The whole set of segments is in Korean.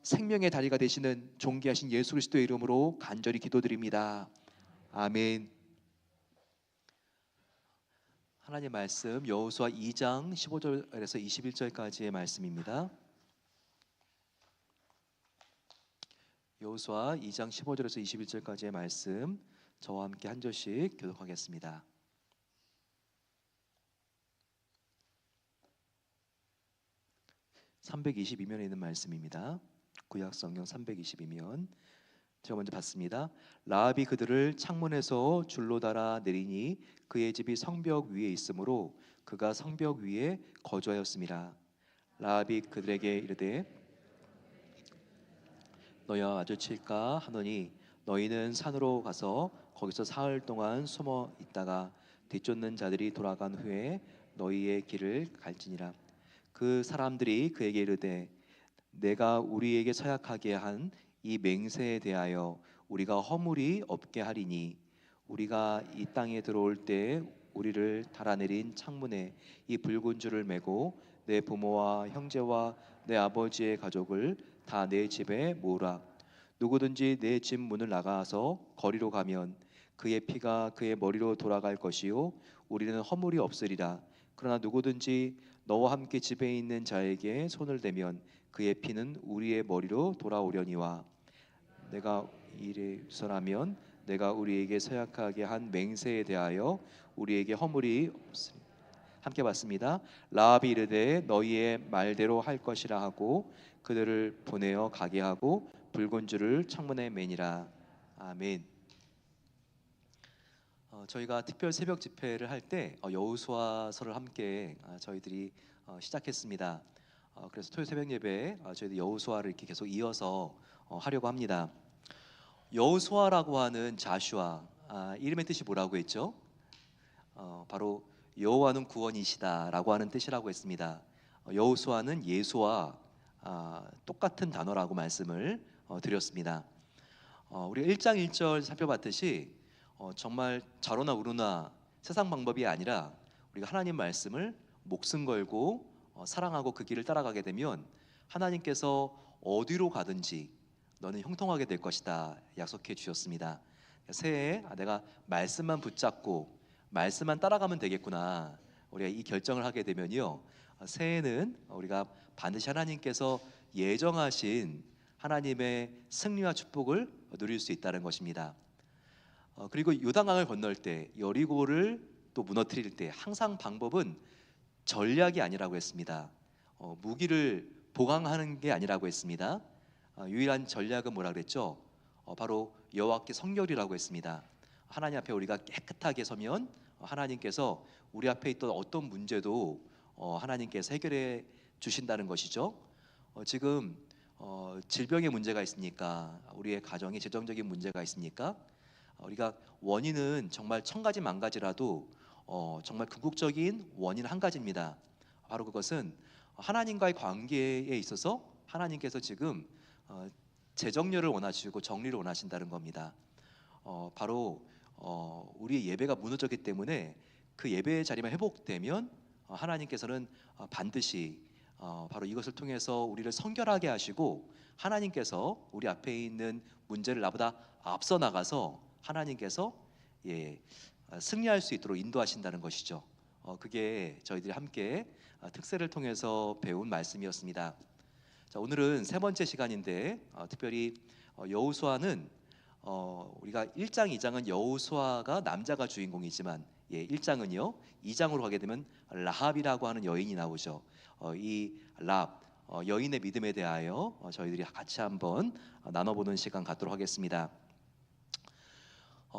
생명의 다리가 되시는 존귀하신 예수 그리스도의 이름으로 간절히 기도드립니다. 아멘. 하나님 말씀 여호수아 2장 15절에서 21절까지의 말씀입니다. 여호수아 2장 15절에서 21절까지의 말씀, 저와 함께 한 절씩 교독하겠습니다. (322면에) 있는 말씀입니다. 구약성경 322면. 제가 먼저 봤습니다. 라합이 그들을 창문에서 줄로 달아 내리니 그의 집이 성벽 위에 있으므로 그가 성벽 위에 거주하였습니다. 라합이 그들에게 이르되 너희와 마주칠까 하노니 너희는 산으로 가서 거기서 사흘 동안 숨어 있다가 뒤쫓는 자들이 돌아간 후에 너희의 길을 갈지니라. 그 사람들이 그에게 이르되 내가 우리에게 서약하게 한 이 맹세에 대하여 우리가 허물이 없게 하리니 우리가 이 땅에 들어올 때 우리를 달아내린 창문에 이 붉은 줄을 매고 내 부모와 형제와 내 아버지의 가족을 다 내 집에 모으라. 누구든지 내 집 문을 나가서 거리로 가면 그의 피가 그의 머리로 돌아갈 것이요 우리는 허물이 없으리라. 그러나 누구든지 너와 함께 집에 있는 자에게 손을 대면 그의 피는 우리의 머리로 돌아오려니와 내가 이를 유선하면 내가 우리에게 서약하게 한 맹세에 대하여 우리에게 허물이 없으리라. 함께 봤습니다. 라합이 이르되 너희의 말대로 할 것이라 하고 그들을 보내어 가게 하고 붉은 줄을 창문에 매니라. 아멘. 저희가 특별 새벽 집회를 할 때 여호수아서를 함께 저희들이 시작했습니다. 그래서 토요 새벽 예배에 저희들 여호수아를 이렇게 계속 이어서 하려고 합니다. 여호수아라고 하는 자슈아, 이름의 뜻이 뭐라고 했죠? 바로 여호와는 구원이시다라고 하는 뜻이라고 했습니다. 여호수아는 예수와 똑같은 단어라고 말씀을 드렸습니다. 우리가 1장 1절 살펴봤듯이 정말 자로나 우로나 세상 방법이 아니라 우리가 하나님 말씀을 목숨 걸고 사랑하고 그 길을 따라가게 되면 하나님께서 어디로 가든지 너는 형통하게 될 것이다 약속해 주셨습니다. 새해에 내가 말씀만 붙잡고 말씀만 따라가면 되겠구나, 우리가 이 결정을 하게 되면요, 새해는 우리가 반드시 하나님께서 예정하신 하나님의 승리와 축복을 누릴 수 있다는 것입니다. 그리고 요단강을 건널 때, 여리고를 또 무너뜨릴 때 항상 방법은 전략이 아니라고 했습니다. 무기를 보강하는 게 아니라고 했습니다. 유일한 전략은 뭐라 그랬죠? 바로 여호와께 성결이라고 했습니다. 하나님 앞에 우리가 깨끗하게 서면 하나님께서 우리 앞에 있던 어떤 문제도 하나님께서 해결해 주신다는 것이죠. 지금 질병의 문제가 있으니까, 우리의 가정에 재정적인 문제가 있으니까, 우리가 원인은 정말 천 가지 만 가지라도 정말 궁극적인 원인 한 가지입니다. 바로 그것은 하나님과의 관계에 있어서 하나님께서 지금 재정렬을 원하시고 정리를 원하신다는 겁니다. 바로 우리의 예배가 무너졌기 때문에 그 예배의 자리만 회복되면 하나님께서는 반드시 바로 이것을 통해서 우리를 성결하게 하시고 하나님께서 우리 앞에 있는 문제를 나보다 앞서 나가서 하나님께서 승리할 수 있도록 인도하신다는 것이죠. 그게 저희들이 함께 특세를 통해서 배운 말씀이었습니다. 자, 오늘은 세 번째 시간인데 특별히 여호수아는 우리가 1장, 2장은 여호수아가 남자가 주인공이지만 1장은요, 2장으로 가게 되면 라합이라고 하는 여인이 나오죠. 이 라합, 여인의 믿음에 대하여 저희들이 같이 한번 나눠보는 시간 갖도록 하겠습니다.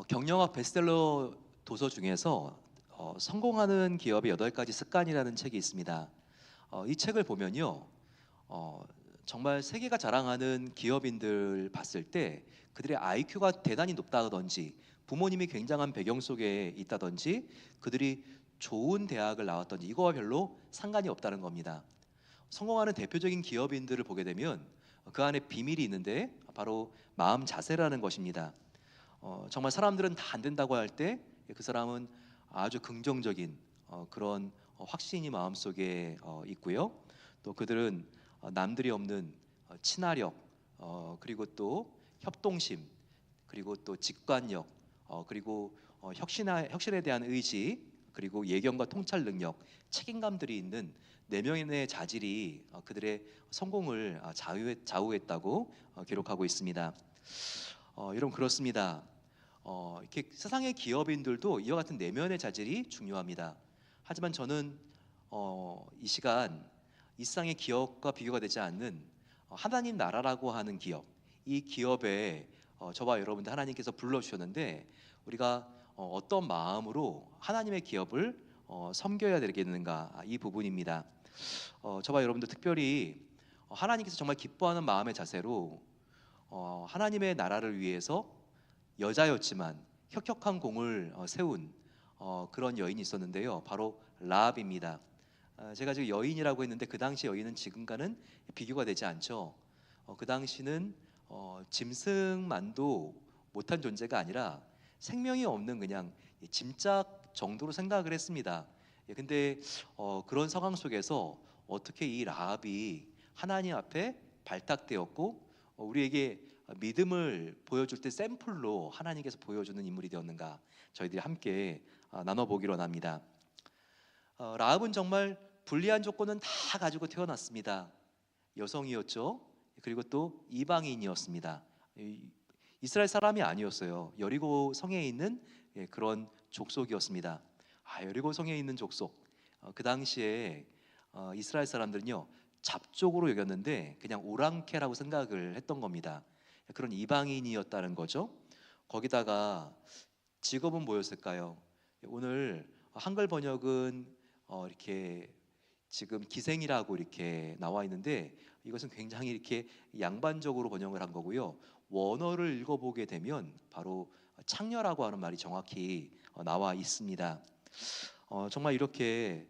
경영학 베스트셀러 도서 중에서 성공하는 기업의 8가지 습관이라는 책이 있습니다. 이 책을 보면요, 정말 세계가 자랑하는 기업인들 봤을 때 그들의 IQ가 대단히 높다든지, 부모님이 굉장한 배경 속에 있다든지, 그들이 좋은 대학을 나왔던지 이거와 별로 상관이 없다는 겁니다. 성공하는 대표적인 기업인들을 보게 되면 그 안에 비밀이 있는데 바로 마음 자세라는 것입니다. 정말 사람들은 다 안 된다고 할 때 그 사람은 아주 긍정적인 그런 확신이 마음속에 있고요. 또 그들은 남들이 없는 친화력, 그리고 또 협동심, 그리고 또 직관력, 그리고 혁신에 대한 의지, 그리고 예견과 통찰 능력, 책임감들이 있는 네 명의 자질이 그들의 성공을 좌우했다고 기록하고 있습니다. 여러분 그렇습니다. 이렇게 세상의 기업인들도 이와 같은 내면의 자질이 중요합니다. 하지만 저는 이 시간 이 세상의 기업과 비교가 되지 않는 하나님 나라라고 하는 기업, 이 기업에 저와 여러분들 하나님께서 불러주셨는데 우리가 어떤 마음으로 하나님의 기업을 섬겨야 되겠는가, 이 부분입니다. 저와 여러분들 특별히 하나님께서 정말 기뻐하는 마음의 자세로 하나님의 나라를 위해서 여자였지만 혁혁한 공을 세운 그런 여인이 있었는데요. 바로 라합입니다. 제가 지금 여인이라고 했는데 그 당시 여인은 지금과는 비교가 되지 않죠. 그 당시는 짐승만도 못한 존재가 아니라 생명이 없는 그냥 짐짝 정도로 생각을 했습니다. 근데 그런 상황 속에서 어떻게 이 라합이 하나님 앞에 발탁되었고 우리에게 믿음을 보여줄 때 샘플로 하나님께서 보여주는 인물이 되었는가, 저희들이 함께 나눠보기로 합니다. 라합은 정말 불리한 조건은 다 가지고 태어났습니다. 여성이었죠. 그리고 또 이방인이었습니다. 이스라엘 사람이 아니었어요. 여리고 성에 있는 그런 족속이었습니다. 여리고 성에 있는 족속. 그 당시에 이스라엘 사람들은요, 잡족으로 여겼는데 그냥 오랑캐라고 생각을 했던 겁니다. 그런 이방인이었다는 거죠. 거기다가 직업은 뭐였을까요? 오늘 한글 번역은 이렇게 지금 기생이라고 이렇게 나와 있는데 이것은 굉장히 이렇게 양반적으로 번역을 한 거고요. 원어를 읽어보게 되면 바로 창녀라고 하는 말이 정확히 나와 있습니다. 정말 이렇게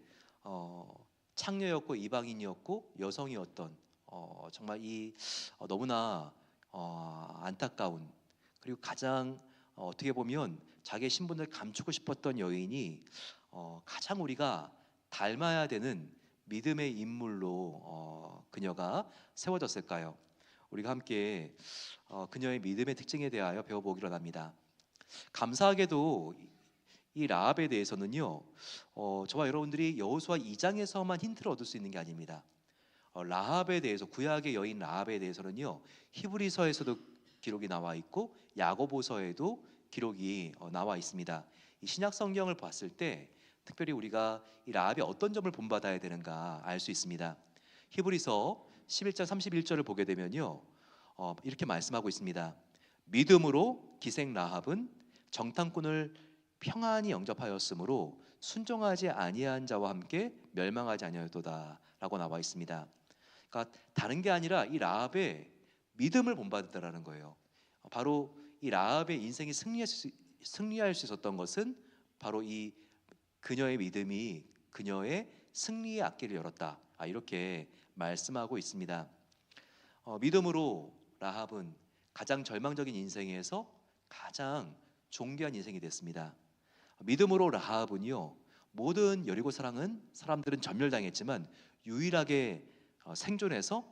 창녀였고 이방인이었고 여성이었던 정말 이 너무나 안타까운, 그리고 가장 어떻게 보면 자기의 신분을 감추고 싶었던 여인이 가장 우리가 닮아야 되는 믿음의 인물로 그녀가 세워졌을까요? 우리가 함께 그녀의 믿음의 특징에 대하여 배워보기로 합니다. 감사하게도 이 라합에 대해서는요, 저와 여러분들이 여호수아 2장에서만 힌트를 얻을 수 있는 게 아닙니다. 라합에 대해서, 구약의 여인 라합에 대해서는요, 히브리서에서도 기록이 나와 있고 야고보서에도 기록이 나와 있습니다. 이 신약 성경을 봤을 때 특별히 우리가 이 라합이 어떤 점을 본받아야 되는가 알 수 있습니다. 히브리서 11장 31절을 보게 되면요, 이렇게 말씀하고 있습니다. 믿음으로 기생 라합은 정탐꾼을 평안히 영접하였으므로 순종하지 아니한 자와 함께 멸망하지 아니하였도다라고 나와 있습니다. 그러니까 다른 게 아니라 이 라합의 믿음을 본받았다라는 거예요. 바로 이 라합의 인생이 승리할 수 있었던 것은 바로 이 그녀의 믿음이 그녀의 승리의 앞길을 열었다, 이렇게 말씀하고 있습니다. 믿음으로 라합은 가장 절망적인 인생에서 가장 존귀한 인생이 됐습니다. 믿음으로 라합은요, 모든 여리고 사람들은 전멸당했지만 유일하게 생존해서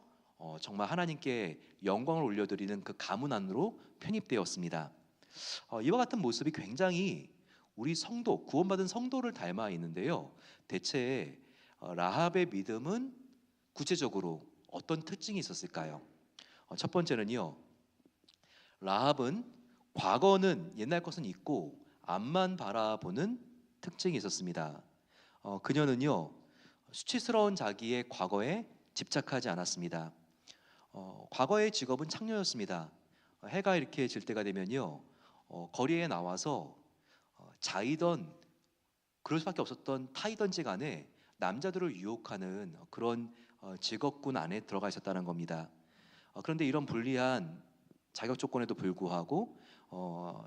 정말 하나님께 영광을 올려드리는 그 가문 안으로 편입되었습니다. 이와 같은 모습이 굉장히 우리 성도, 구원받은 성도를 닮아 있는데요. 대체 라합의 믿음은 구체적으로 어떤 특징이 있었을까요? 첫 번째는요, 라합은 과거는 옛날 것은 잊고 앞만 바라보는 특징이 있었습니다. 그녀는요, 수치스러운 자기의 과거에 집착하지 않았습니다. 과거의 직업은 창녀였습니다. 해가 이렇게 질 때가 되면요, 거리에 나와서 자이던, 그럴 수밖에 없었던 타이던지 간에 남자들을 유혹하는 그런 직업군 안에 들어가 있었다는 겁니다. 그런데 이런 불리한 자격 조건에도 불구하고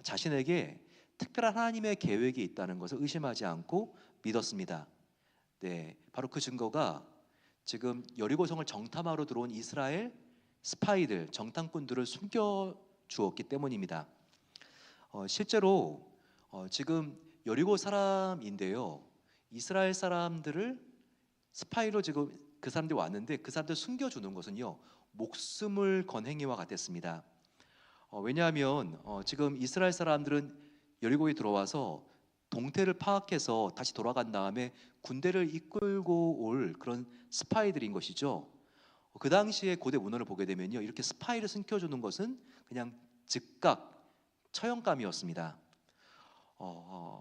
자신에게 특별한 하나님의 계획이 있다는 것을 의심하지 않고 믿었습니다. 네, 바로 그 증거가 지금 여리고성을 정탐하러 들어온 이스라엘 스파이들, 정탐꾼들을 숨겨 주었기 때문입니다. 실제로 지금 여리고 사람인데요, 이스라엘 사람들을 스파이로 지금 그 사람들이 왔는데 그 사람들 숨겨주는 것은요, 목숨을 건 행위와 같았습니다. 왜냐하면 지금 이스라엘 사람들은 여리고에 들어와서 동태를 파악해서 다시 돌아간 다음에 군대를 이끌고 올 그런 스파이들인 것이죠. 그 당시에 고대 문헌을 보게 되면요, 이렇게 스파이를 숨겨주는 것은 그냥 즉각 처형감이었습니다.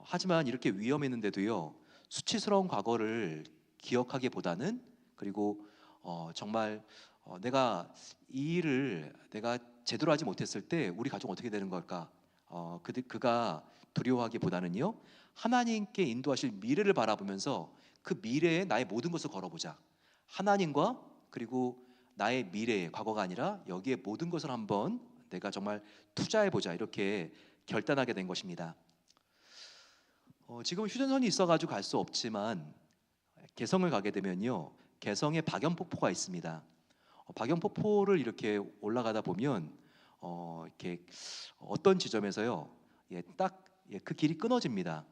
하지만 이렇게 위험했는데도요, 수치스러운 과거를 기억하기보다는, 그리고 정말 내가 이 일을 내가 제대로 하지 못했을 때 우리 가족 어떻게 되는 걸까? 그가 두려워하기보다는요, 하나님께 인도하실 미래를 바라보면서 그 미래에 나의 모든 것을 걸어보자. 하나님과 그리고 나의 미래의 과거가 아니라 여기에 모든 것을 한번 내가 정말 투자해보자, 이렇게 결단하게 된 것입니다. 지금 휴전선이 있어가지고 갈 수 없지만 개성을 가게 되면요, 개성에 박연폭포가 있습니다. 박연폭포를 이렇게 올라가다 보면 이렇게 어떤 지점에서요, 딱 그 길이 끊어집니다.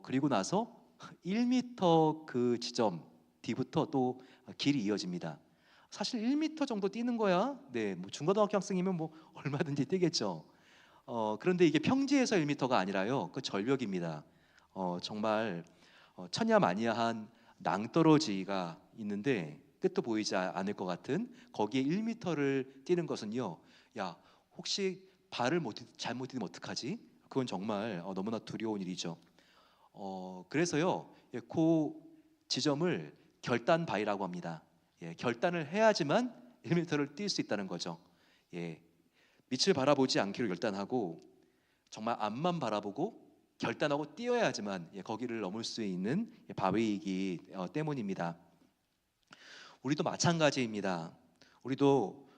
그리고 나서 1m 그 지점 뒤부터 또 길이 이어집니다. 사실 1m 정도 뛰는 거야, 네, 뭐 중고등학교 학생이면 뭐 얼마든지 뛰겠죠. 그런데 이게 평지에서 1m가 아니라요, 그 절벽입니다. 정말 천야마니아한 낭떠러지가 있는데 끝도 보이지 않을 것 같은 거기에 1m를 뛰는 것은요, 야, 혹시 발을 잘못 뛰면 어떡하지? 그건 정말 너무나 두려운 일이죠. 그래서요, 그 지점을 결단바위라고 합니다. 결단을 해야지만 1m를 뛸 수 있다는 거죠. 밑을 바라보지 않기로 결단하고 정말 앞만 바라보고 결단하고 뛰어야지만 거기를 넘을 수 있는 바위이기 때문입니다. 우리도 마찬가지입니다. 우리도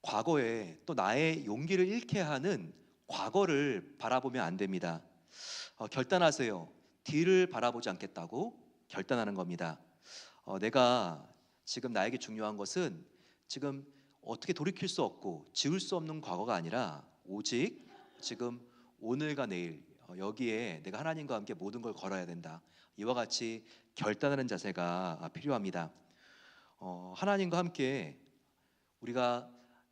과거에 또 나의 용기를 잃게 하는 과거를 바라보면 안 됩니다. 결단하세요. 뒤를 바라보지 않겠다고 결단하는 겁니다. 내가 지금 나에게 중요한 것은 지금 어떻게 돌이킬 수 없고 지울 수 없는 과거가 아니라 오직 지금 오늘과 내일 여기에 내가 하나님과 함께 모든 걸 걸어야 된다. 이와 같이 결단하는 자세가 필요합니다. 하나님과 함께 우리가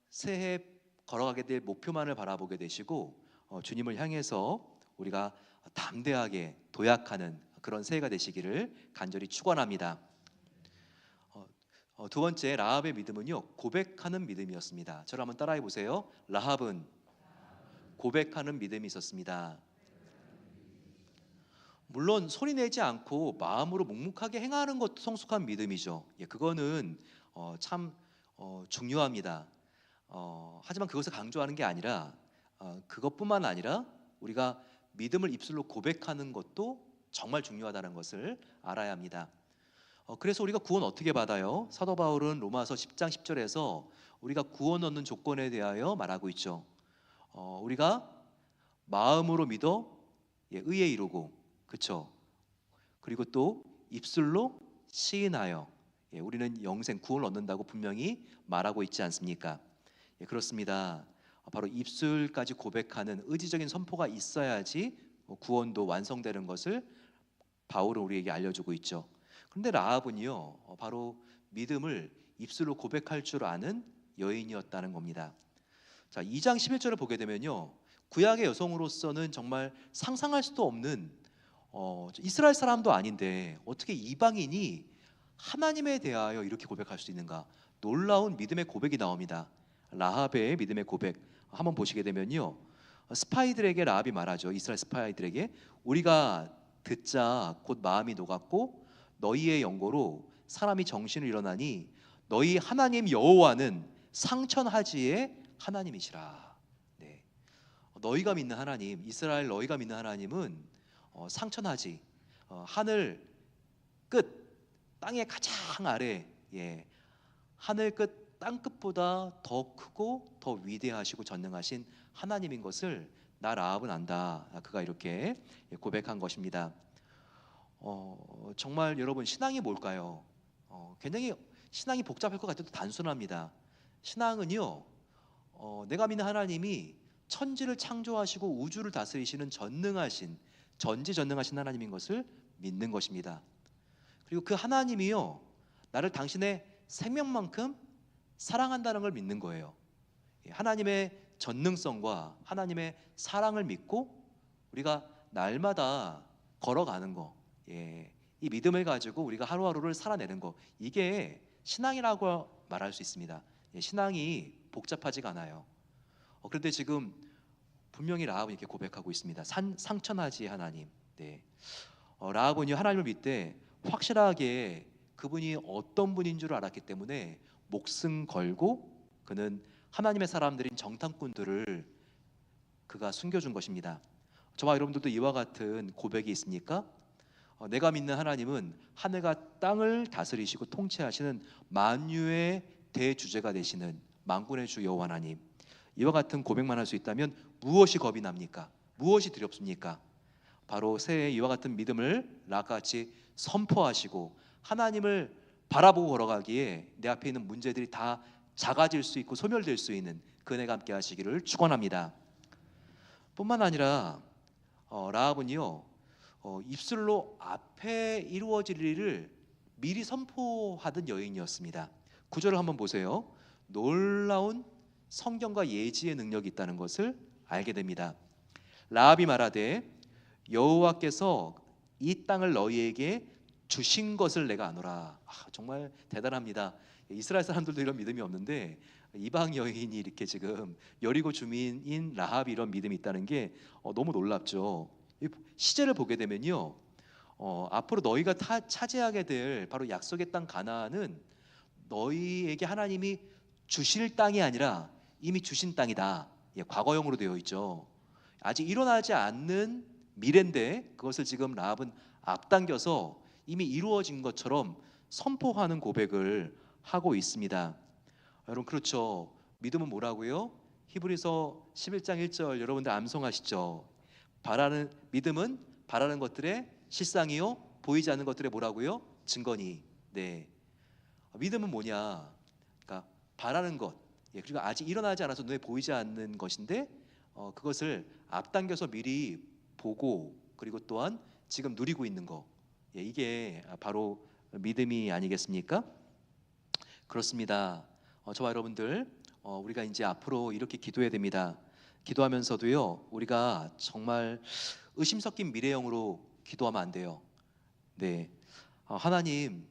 새해 걸어가게 될 목표만을 바라보게 되시고 주님을 향해서 우리가 담대하게 도약하는 그런 새해가 되시기를 간절히 축원합니다. 두 번째, 라합의 믿음은요, 고백하는 믿음이었습니다. 저를 한번 따라해 보세요. 라합은 고백하는 믿음이 있었습니다. 물론 소리 내지 않고 마음으로 묵묵하게 행하는 것도 성숙한 믿음이죠. 그거는 참 중요합니다. 하지만 그것을 강조하는 게 아니라 그것뿐만 아니라 우리가 믿음을 입술로 고백하는 것도 정말 중요하다는 것을 알아야 합니다. 그래서 우리가 구원 어떻게 받아요? 사도 바울은 로마서 10장 10절에서 우리가 구원 얻는 조건에 대하여 말하고 있죠. 우리가 마음으로 믿어 의에 이르고, 그렇죠? 그리고 또 입술로 시인하여 우리는 영생 구원을 얻는다고 분명히 말하고 있지 않습니까? 그렇습니다. 바로 입술까지 고백하는 의지적인 선포가 있어야지 구원도 완성되는 것을 바울은 우리에게 알려주고 있죠. 그런데 라합은요, 바로 믿음을 입술로 고백할 줄 아는 여인이었다는 겁니다. 자, 2장 11절을 보게 되면요, 구약의 여성으로서는 정말 상상할 수도 없는 이스라엘 사람도 아닌데 어떻게 이방인이 하나님에 대하여 이렇게 고백할 수 있는가? 놀라운 믿음의 고백이 나옵니다. 라합의 믿음의 고백 한번 보시게 되면요, 스파이들에게 라합이 말하죠. 이스라엘 스파이들에게 우리가 듣자 곧 마음이 녹았고 너희의 연고로 사람이 정신을 잃어나니 너희 하나님 여호와는 상천하지의 하나님이시라. 네. 너희가 믿는 하나님, 이스라엘 너희가 믿는 하나님은 상천하지, 하늘 끝, 땅의 가장 아래, 하늘 끝 땅 끝보다 더 크고 더 위대하시고 전능하신 하나님인 것을 나 라합은 안다. 그가 이렇게 고백한 것입니다. 정말 여러분, 신앙이 뭘까요? 굉장히 신앙이 복잡할 것 같아도 단순합니다. 신앙은요, 내가 믿는 하나님이 천지를 창조하시고 우주를 다스리시는 전능하신, 전지전능하신 하나님인 것을 믿는 것입니다. 그리고 그 하나님이요, 나를 당신의 생명만큼 사랑한다는 걸 믿는 거예요. 하나님의 전능성과 하나님의 사랑을 믿고 우리가 날마다 걸어가는 거, 이 믿음을 가지고 우리가 하루하루를 살아내는 거, 이게 신앙이라고 말할 수 있습니다. 신앙이 복잡하지가 않아요. 그런데 지금 분명히 라합은 이렇게 고백하고 있습니다. 상천하지 하나님. 네. 라합은요, 하나님을 믿되 확실하게 그분이 어떤 분인 줄 알았기 때문에 목숨 걸고 그는 하나님의 사람들인 정탐꾼들을 그가 숨겨준 것입니다. 저와 여러분들도 이와 같은 고백이 있습니까? 내가 믿는 하나님은 하늘과 땅을 다스리시고 통치하시는 만유의 대주제가 되시는 만군의 주 여호와 하나님. 이와 같은 고백만 할 수 있다면 무엇이 겁이 납니까? 무엇이 두렵습니까? 바로 새해 이와 같은 믿음을 라합같이 선포하시고 하나님을 바라보고 걸어가기에 내 앞에 있는 문제들이 다 작아질 수 있고 소멸될 수 있는 그 은혜가 함께 하시기를 축원합니다. 뿐만 아니라 라합은요, 입술로 앞에 이루어질 일을 미리 선포하던 여인이었습니다. 구절을 한번 보세요. 놀라운 성경과 예지의 능력이 있다는 것을 알게 됩니다. 라합이 말하되 여호와께서 이 땅을 너희에게 주신 것을 내가 아노라. 정말 대단합니다. 이스라엘 사람들도 이런 믿음이 없는데 이방 여인이 이렇게 지금 여리고 주민인 라합이 이런 믿음이 있다는 게 너무 놀랍죠. 시제를 보게 되면요, 앞으로 너희가 차지하게 될 바로 약속의 땅 가나안은 너희에게 하나님이 주실 땅이 아니라 이미 주신 땅이다. 과거형으로 되어 있죠. 아직 일어나지 않는 미래인데 그것을 지금 라합은 앞당겨서 이미 이루어진 것처럼 선포하는 고백을 하고 있습니다. 여러분, 그렇죠. 믿음은 뭐라고요? 히브리서 11장 1절 여러분들 암송하시죠. 믿음은 바라는 것들의 실상이요 보이지 않는 것들의 뭐라고요? 증거니. 네. 믿음은 뭐냐? 그러니까 바라는 것, 그리고 아직 일어나지 않아서 눈에 보이지 않는 것인데 그것을 앞당겨서 미리 보고 그리고 또한 지금 누리고 있는 거, 이게 바로 믿음이 아니겠습니까? 그렇습니다. 저와 여러분들, 우리가 이제 앞으로 이렇게 기도해야 됩니다. 기도하면서도요, 우리가 정말 의심 섞인 미래형으로 기도하면 안 돼요. 네, 하나님,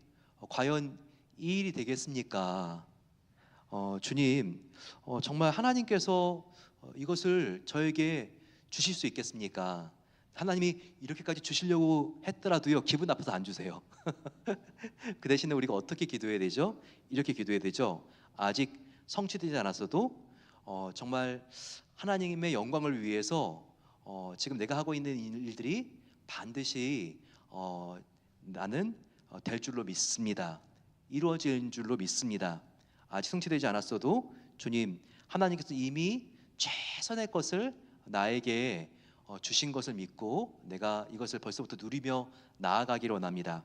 과연 이 일이 되겠습니까? 주님, 정말 하나님께서 이것을 저에게 주실 수 있겠습니까? 하나님이 이렇게까지 주시려고 했더라도요, 기분 나빠서 안 주세요. 그 대신에 우리가 어떻게 기도해야 되죠? 이렇게 기도해야 되죠. 아직 성취되지 않았어도 정말 하나님의 영광을 위해서 지금 내가 하고 있는 일들이 반드시 나는 될 줄로 믿습니다. 이루어질 줄로 믿습니다. 아직 성취되지 않았어도 주님, 하나님께서 이미 최선의 것을 나에게 주신 것을 믿고 내가 이것을 벌써부터 누리며 나아가기를 원합니다.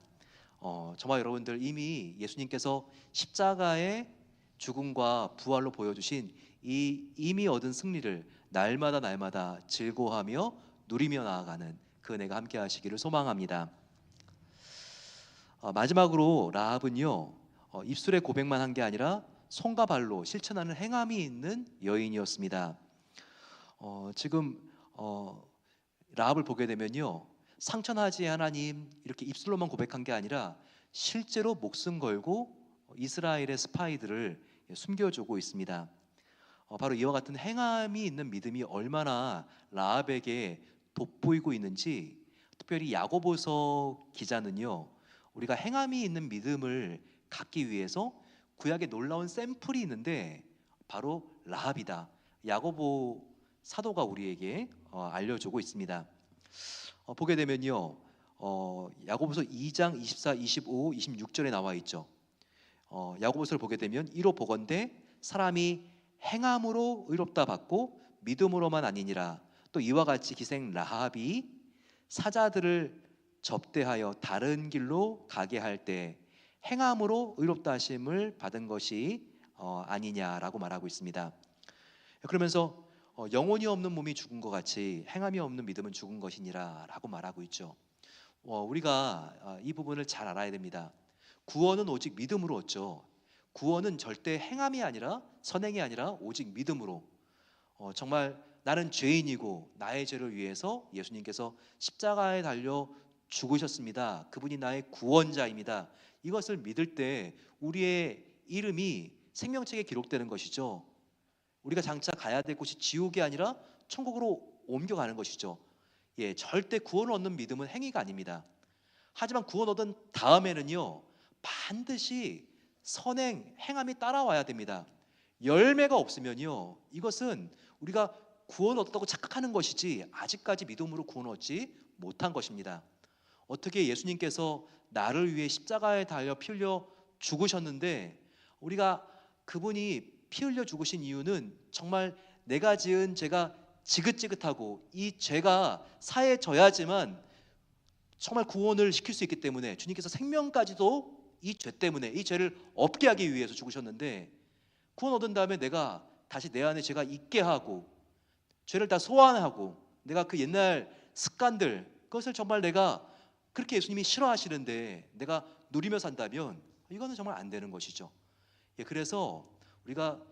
저와 여러분들, 이미 예수님께서 십자가의 죽음과 부활로 보여주신 이 이미 얻은 승리를 날마다 즐거워하며 누리며 나아가는 그 은혜가 함께 하시기를 소망합니다. 마지막으로 라합은요, 입술의 고백만 한 게 아니라 손과 발로 실천하는 행함이 있는 여인이었습니다. 지금 라합을 보게 되면요, 상천하지 하나님 이렇게 입술로만 고백한 게 아니라 실제로 목숨 걸고 이스라엘의 스파이들을 숨겨주고 있습니다. 바로 이와 같은 행함이 있는 믿음이 얼마나 라합에게 돋보이고 있는지, 특별히 야고보서 기자는요, 우리가 행함이 있는 믿음을 갖기 위해서 구약에 놀라운 샘플이 있는데 바로 라합이다. 야고보 사도가 우리에게 알려주고 있습니다. 보게 되면요, 야고보서 2장 24, 25, 26절에 나와 있죠. 야고보서를 보게 되면 이로 보건대 사람이 행함으로 의롭다 받고 믿음으로만 아니니라. 또 이와 같이 기생 라합이 사자들을 접대하여 다른 길로 가게 할 때 행함으로 의롭다 하심을 받은 것이 아니냐라고 말하고 있습니다. 그러면서 영혼이 없는 몸이 죽은 것 같이 행함이 없는 믿음은 죽은 것이니라 라고 말하고 있죠. 우리가 이 부분을 잘 알아야 됩니다. 구원은 오직 믿음으로 얻죠. 구원은 절대 행함이 아니라 선행이 아니라 오직 믿음으로 정말 나는 죄인이고 나의 죄를 위해서 예수님께서 십자가에 달려 죽으셨습니다. 그분이 나의 구원자입니다. 이것을 믿을 때 우리의 이름이 생명책에 기록되는 것이죠. 우리가 장차 가야 될 곳이 지옥이 아니라 천국으로 옮겨가는 것이죠. 절대 구원을 얻는 믿음은 행위가 아닙니다. 하지만 구원 얻은 다음에는요, 반드시 선행, 행함이 따라와야 됩니다. 열매가 없으면요, 이것은 우리가 구원 얻었다고 착각하는 것이지 아직까지 믿음으로 구원 얻지 못한 것입니다. 어떻게 예수님께서 나를 위해 십자가에 달려 피 흘려 죽으셨는데, 우리가 그분이 피 흘려 죽으신 이유는 정말 내가 지은 죄가 지긋지긋하고 이 죄가 사해져야지만 정말 구원을 시킬 수 있기 때문에 주님께서 생명까지도 이 죄 때문에 이 죄를 없게 하기 위해서 죽으셨는데, 구원 얻은 다음에 내가 다시 내 안에 죄가 있게 하고 죄를 다 소환하고 내가 그 옛날 습관들, 그것을 정말 내가 그렇게 예수님이 싫어하시는데 내가 누리며 산다면 이거는 정말 안 되는 것이죠. 그래서 우리가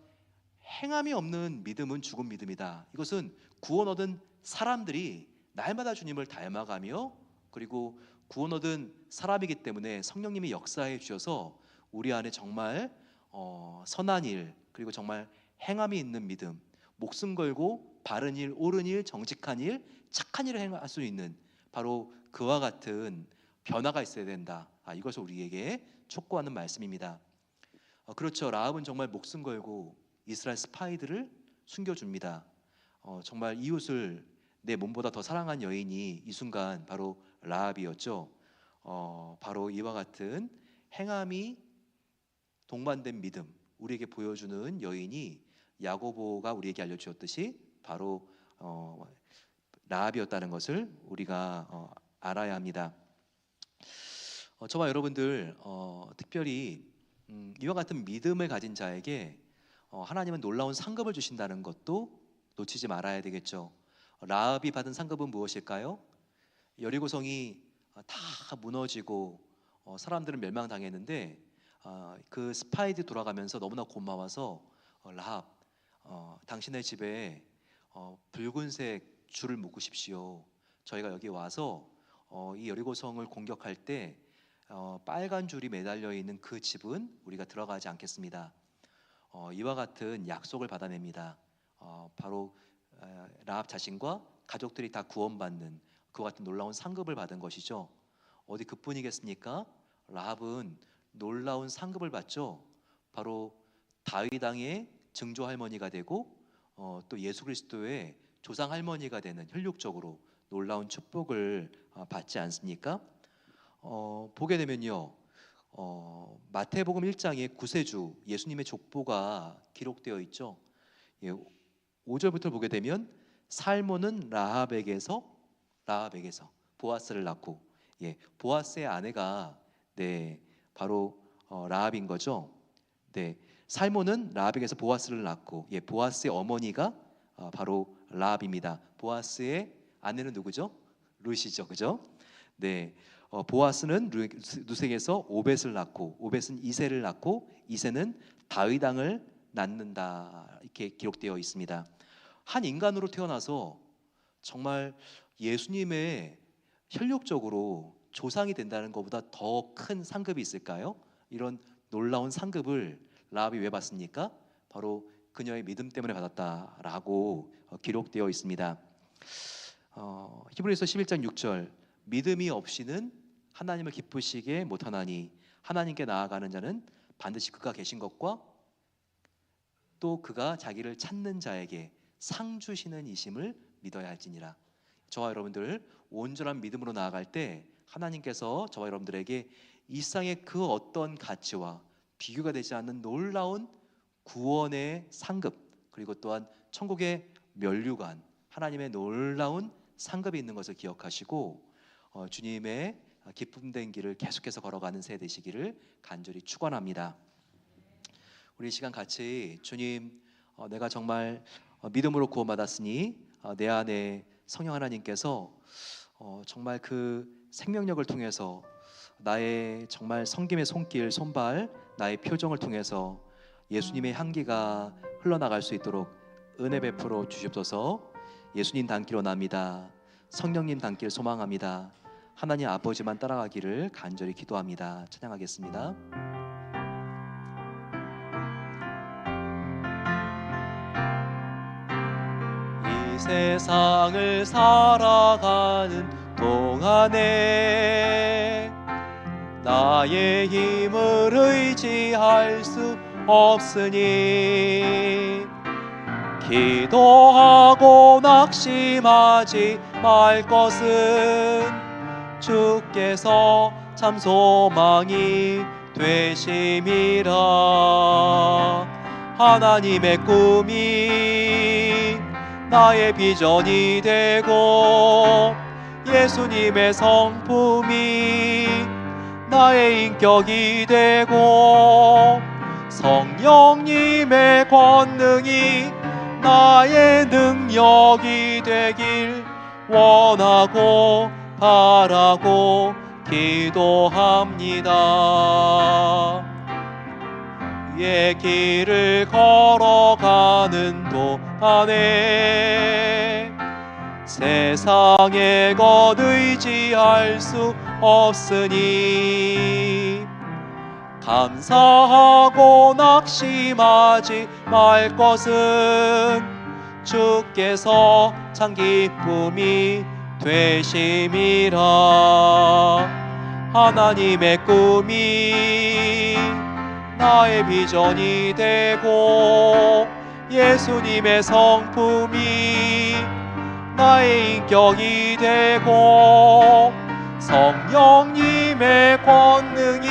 행함이 없는 믿음은 죽은 믿음이다. 이것은 구원 얻은 사람들이 날마다 주님을 닮아가며, 그리고 구원 얻은 사람이기 때문에 성령님이 역사해 주셔서 우리 안에 정말 선한 일, 그리고 정말 행함이 있는 믿음, 목숨 걸고 바른 일, 옳은 일, 정직한 일, 착한 일을 행할 수 있는 바로 그와 같은 변화가 있어야 된다. 이것을 우리에게 촉구하는 말씀입니다. 그렇죠. 라합은 정말 목숨 걸고 이스라엘 스파이들을 숨겨줍니다. 정말 이웃을 내 몸보다 더 사랑한 여인이 이 순간 바로 라합이었죠. 바로 이와 같은 행함이 동반된 믿음, 우리에게 보여주는 여인이 야고보가 우리에게 알려주었듯이 바로 라합이었다는 것을 우리가 알아야 합니다. 저와 여러분들 특별히 이와 같은 믿음을 가진 자에게 하나님은 놀라운 상급을 주신다는 것도 놓치지 말아야 되겠죠. 라합이 받은 상급은 무엇일까요? 여리고성이 다 무너지고 사람들은 멸망당했는데 그 스파이들이 돌아가면서 너무나 고마워서 라합, 당신의 집에 붉은색 줄을 묶으십시오. 저희가 여기 와서 이 여리고성을 공격할 때 빨간 줄이 매달려 있는 그 집은 우리가 들어가지 않겠습니다. 이와 같은 약속을 받아냅니다. 바로 라합 자신과 가족들이 다 구원받는 그와 같은 놀라운 상급을 받은 것이죠. 어디 그뿐이겠습니까? 라합은 놀라운 상급을 받죠. 바로 다윗 왕의 증조 할머니가 되고 또 예수 그리스도의 조상 할머니가 되는 혈육적으로 놀라운 축복을 받지 않습니까? 보게 되면요, 마태복음 1장에 구세주 예수님의 족보가 기록되어 있죠. 5절부터 보게 되면 살몬은 라합에게서 보아스를 낳고, 보아스의 아내가 바로 라합인 거죠. 살몬은 라합에게서 보아스를 낳고, 보아스의 어머니가 바로 라합입니다. 보아스의 아내는 누구죠? 룻이죠, 그죠? 보아스는 룻에게서 오벳을 낳고, 오벳은 이새를 낳고, 이새는 다윗 왕을 낳는다, 이렇게 기록되어 있습니다. 한 인간으로 태어나서 정말 예수님의 혈육적으로 조상이 된다는 것보다 더 큰 상급이 있을까요? 이런 놀라운 상급을 라합이 왜 받습니까? 바로 그녀의 믿음 때문에 받았다라고 기록되어 있습니다. 히브리서 11장 6절, 믿음이 없이는 하나님을 기쁘시게 못하나니 하나님께 나아가는 자는 반드시 그가 계신 것과 또 그가 자기를 찾는 자에게 상 주시는 이심을 믿어야 할지니라. 저와 여러분들 온전한 믿음으로 나아갈 때 하나님께서 저와 여러분들에게 이 세상의 그 어떤 가치와 비교가 되지 않는 놀라운 구원의 상급, 그리고 또한 천국의 면류관, 하나님의 놀라운 상급이 있는 것을 기억하시고 주님의 기쁨된 길을 계속해서 걸어가는 새 되시기를 간절히 축원합니다. 우리 이 시간 같이 주님, 내가 정말 믿음으로 구원받았으니 내 안에 성령 하나님께서 정말 그 생명력을 통해서 나의 정말 섬김의 손길, 손발, 나의 표정을 통해서 예수님의 향기가 흘러나갈 수 있도록 은혜 베풀어 주시옵소서. 예수님 닮길 원합니다. 성령님 닮길 소망합니다. 하나님 아버지만 따라가기를 간절히 기도합니다. 찬양하겠습니다. 이 세상을 살아가는 동안에 나의 힘을 의지할 수 없으니 기도하고 낙심하지 말 것은 주께서 참 소망이 되심이라. 하나님의 꿈이 나의 비전이 되고 예수님의 성품이 나의 인격이 되고 성령님의 권능이 나의 능력이 되길 원하고 바라고 기도합니다. 의 길을 걸어가는 동안에 세상의 것 의지할 수 없으니 감사하고 낙심하지 말 것은 주께서 참 기쁨이 되심이라. 하나님의 꿈이 나의 비전이 되고 예수님의 성품이 나의 인격이 되고 성령님의 권능이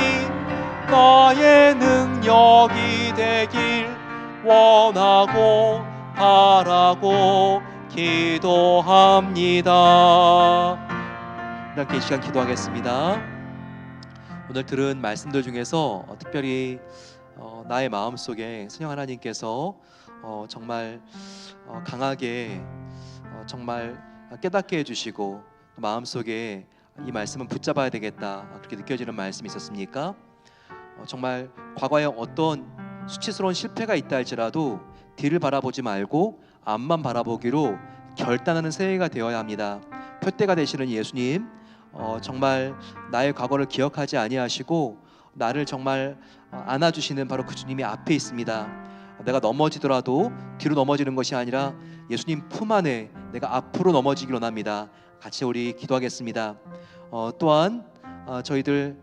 나의 능력이 되길 원하고 바라고 기도합니다. 이렇게 이 시간 기도하겠습니다. 오늘 들은 말씀들 중에서 특별히 나의 마음속에 성령 하나님께서 정말 강하게 정말 깨닫게 해주시고 마음속에 이 말씀은 붙잡아야 되겠다 그렇게 느껴지는 말씀이 있었습니까? 정말 과거에 어떤 수치스러운 실패가 있다 할지라도 뒤를 바라보지 말고 앞만 바라보기로 결단하는 새해가 되어야 합니다. 표대가 되시는 예수님, 정말 나의 과거를 기억하지 아니하시고 나를 정말 안아주시는 바로 그 주님이 앞에 있습니다. 내가 넘어지더라도 뒤로 넘어지는 것이 아니라 예수님 품 안에 내가 앞으로 넘어지기로 합니다. 같이 우리 기도하겠습니다. 또한 저희들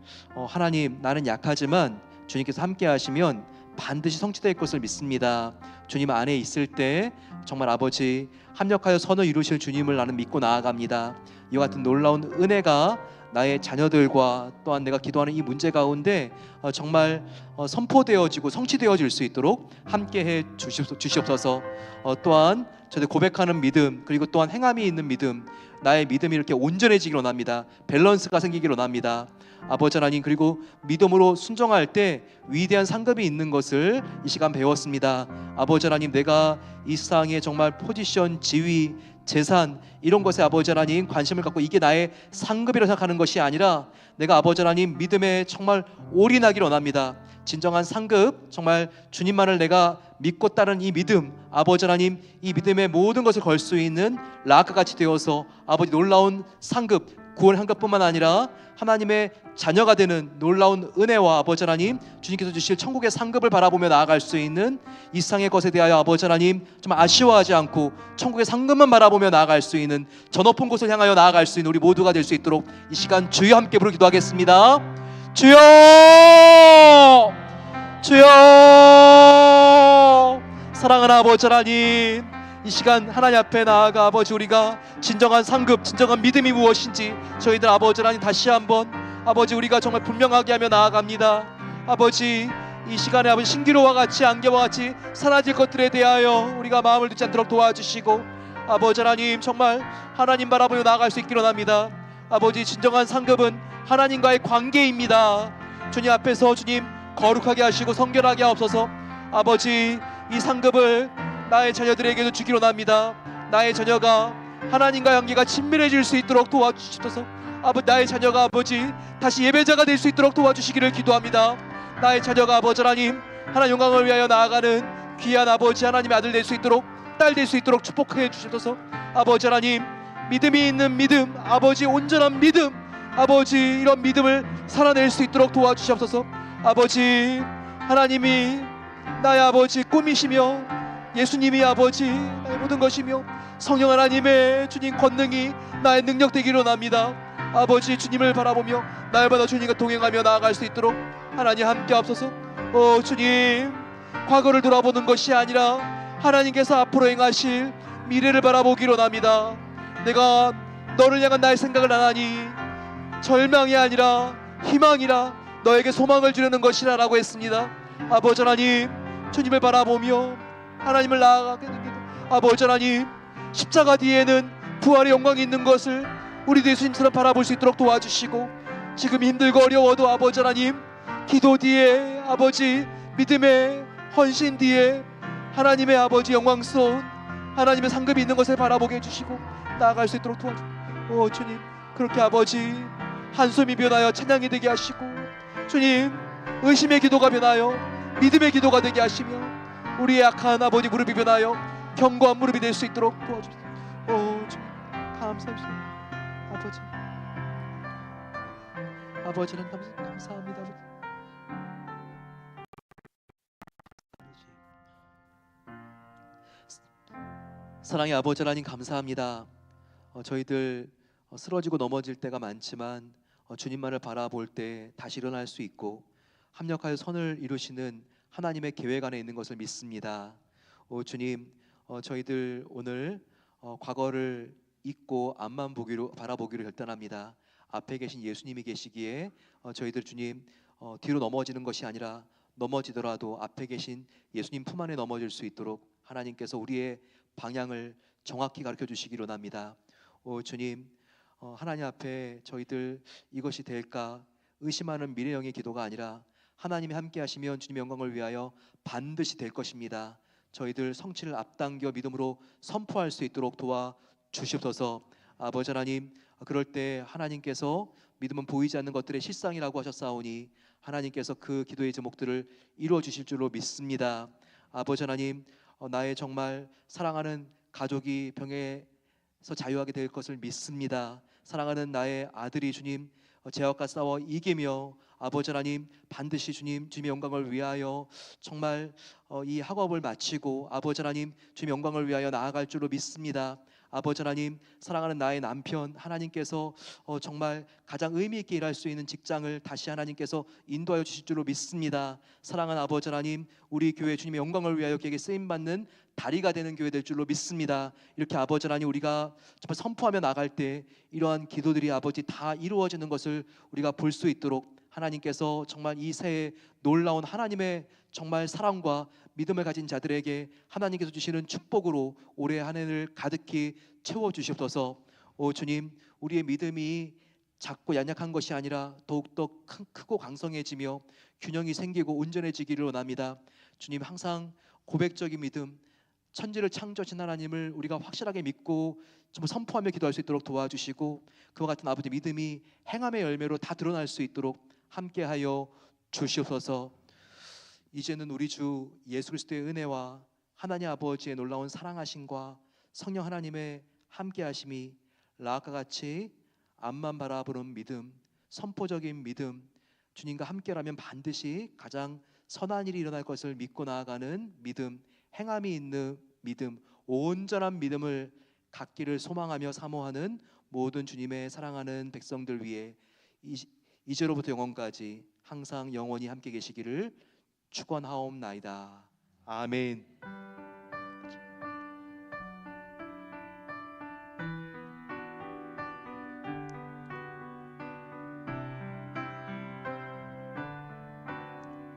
하나님, 나는 약하지만 주님께서 함께 하시면 반드시 성취될 것을 믿습니다. 주님 안에 있을 때 정말 아버지 합력하여 선을 이루실 주님을 나는 믿고 나아갑니다. 이와 같은 놀라운 은혜가 나의 자녀들과 또한 내가 기도하는 이 문제 가운데 정말 선포되어지고 성취되어질 수 있도록 함께해 주시옵소서. 또한 저들 고백하는 믿음, 그리고 또한 행함이 있는 믿음, 나의 믿음이 이렇게 온전해지기로 합니다. 밸런스가 생기기로 합니다. 아버지 하나님, 그리고 믿음으로 순종할 때 위대한 상급이 있는 것을 이 시간 배웠습니다. 아버지 하나님, 내가 이 세상에 정말 포지션, 지위, 재산 이런 것에 아버지 하나님 관심을 갖고 이게 나의 상급이라고 생각하는 것이 아니라 내가 아버지 하나님 믿음에 정말 올인하기를 원합니다. 진정한 상급, 정말 주님만을 내가 믿고 따르는 이 믿음, 아버지 하나님 이 믿음의 모든 것을 걸 수 있는 락같이 되어서 아버지 놀라운 상급, 구원 상급뿐만 아니라 하나님의 자녀가 되는 놀라운 은혜와 아버지 하나님 주님께서 주실 천국의 상급을 바라보며 나아갈 수 있는 이 세상의 것에 대하여 아버지 하나님 좀 아쉬워하지 않고 천국의 상급만 바라보며 나아갈 수 있는 저 높은 곳을 향하여 나아갈 수 있는 우리 모두가 될 수 있도록 이 시간 주여 함께 부르 기도하겠습니다. 주여, 주여. 사랑하는 아버지 하나님, 이 시간 하나님 앞에 나아가 아버지 우리가 진정한 상급, 진정한 믿음이 무엇인지 저희들 아버지 하나님 다시 한번 아버지 우리가 정말 분명하게 하며 나아갑니다. 아버지 이 시간에 아버지 신기로와 같이 안개와 같이 사라질 것들에 대하여 우리가 마음을 듣지 않도록 도와주시고 아버지 하나님 정말 하나님 바라보며 나아갈 수 있기로 합니다. 아버지 진정한 상급은 하나님과의 관계입니다. 주님 앞에서 주님 거룩하게 하시고 성결하게 하옵소서. 아버지 이 상급을 나의 자녀들에게도 주기로 합니다. 나의 자녀가 하나님과 관계가 친밀해질 수 있도록 도와주시옵소서. 나의 자녀가 아버지 다시 예배자가 될 수 있도록 도와주시기를 기도합니다. 나의 자녀가 아버지 하나님 하나님 영광을 위하여 나아가는 귀한 아버지 하나님의 아들 될 수 있도록, 딸 될 수 있도록 축복해 주셔서 아버지 하나님 믿음이 있는 믿음, 아버지 온전한 믿음, 아버지 이런 믿음을 살아낼 수 있도록 도와주시옵소서. 아버지 하나님이 나의 아버지 꿈이시며 예수님이 아버지 나의 모든 것이며 성령 하나님의 주님 권능이 나의 능력 되기로 원합니다. 아버지 주님을 바라보며 날마다 주님과 동행하며 나아갈 수 있도록 하나님 함께 앞서서 주님 과거를 돌아보는 것이 아니라 하나님께서 앞으로 행하실 미래를 바라보기로 원합니다. 내가 너를 향한 나의 생각을 안 하니 절망이 아니라 희망이라 너에게 소망을 주려는 것이라 라고 했습니다. 아버지 하나님 주님을 바라보며 하나님을 나아가게 됩니다. 아버지 하나님 십자가 뒤에는 부활의 영광이 있는 것을 우리도 예수님처럼 바라볼 수 있도록 도와주시고 지금 힘들고 어려워도 아버지 하나님 기도 뒤에 아버지 믿음의 헌신 뒤에 하나님의 아버지 영광스러운 하나님의 상급이 있는 것을 바라보게 해주시고 나아갈 수 있도록 도와주시고 주님 그렇게 아버지 한숨이 변하여 찬양이 되게 하시고 주님 의심의 기도가 변하여 믿음의 기도가 되게 하시며 우리의 약한 아버지 무릎이 변하여 견고한 무릎이 될 수 있도록 도와주시고 주님 감사합니다. 아버지는 감사합니다. 사랑의 아버지 하나님 감사합니다. 저희들 쓰러지고 넘어질 때가 많지만 주님만을 바라볼 때 다시 일어날 수 있고 합력하여 선을 이루시는 하나님의 계획 안에 있는 것을 믿습니다. 주님 저희들 오늘 과거를 잊고 앞만 바라보기로 결단합니다. 앞에 계신 예수님이 계시기에 저희들 주님 뒤로 넘어지는 것이 아니라 넘어지더라도 앞에 계신 예수님 품 안에 넘어질 수 있도록 하나님께서 우리의 방향을 정확히 가르쳐 주시기로 합니다. 주님 하나님 앞에 저희들 이것이 될까 의심하는 미래형의 기도가 아니라 하나님이 함께 하시면 주님의 영광을 위하여 반드시 될 것입니다. 저희들 성취를 앞당겨 믿음으로 선포할 수 있도록 도와주시옵소서. 아버지 하나님 그럴 때 하나님께서 믿음은 보이지 않는 것들의 실상이라고 하셨사오니 하나님께서 그 기도의 제목들을 이루어 주실 줄로 믿습니다. 아버지 하나님 나의 정말 사랑하는 가족이 병에서 자유하게 될 것을 믿습니다. 사랑하는 나의 아들이 주님 죄악과 싸워 이기며 아버지 하나님 반드시 주님의 영광을 위하여 정말 이 학업을 마치고 아버지 하나님 주님의 영광을 위하여 나아갈 줄로 믿습니다. 아버지 하나님 사랑하는 나의 남편 하나님께서 정말 가장 의미 있게 일할 수 있는 직장을 다시 하나님께서 인도하여 주실 줄로 믿습니다. 사랑하는 아버지 하나님 우리 교회 주님의 영광을 위하여 그에게 쓰임받는 다리가 되는 교회 될 줄로 믿습니다. 이렇게 아버지 하나님 우리가 정말 선포하며 나갈 때 이러한 기도들이 아버지 다 이루어지는 것을 우리가 볼 수 있도록 하나님께서 정말 이 새해 놀라운 하나님의 정말 사랑과 믿음을 가진 자들에게 하나님께서 주시는 축복으로 올해 한 해를 가득히 채워주시옵소서. 주님 우리의 믿음이 작고 연약한 것이 아니라 더욱더 크고 강성해지며 균형이 생기고 온전해지기를 원합니다. 주님 항상 고백적인 믿음 천지를 창조하신 하나님을 우리가 확실하게 믿고 정말 선포하며 기도할 수 있도록 도와주시고 그와 같은 아버지 믿음이 행함의 열매로 다 드러날 수 있도록 함께하여 주시옵소서. 이제는 우리 주 예수 그리스도의 은혜와 하나님 아버지의 놀라운 사랑하심과 성령 하나님의 함께하심이 라합과 같이 앞만 바라보는 믿음, 선포적인 믿음, 주님과 함께라면 반드시 가장 선한 일이 일어날 것을 믿고 나아가는 믿음, 행함이 있는 믿음, 온전한 믿음을 갖기를 소망하며 사모하는 모든 주님의 사랑하는 백성들 위해 이제로부터 영원까지 항상 영원히 함께 계시기를 축원하옵나이다. 아멘.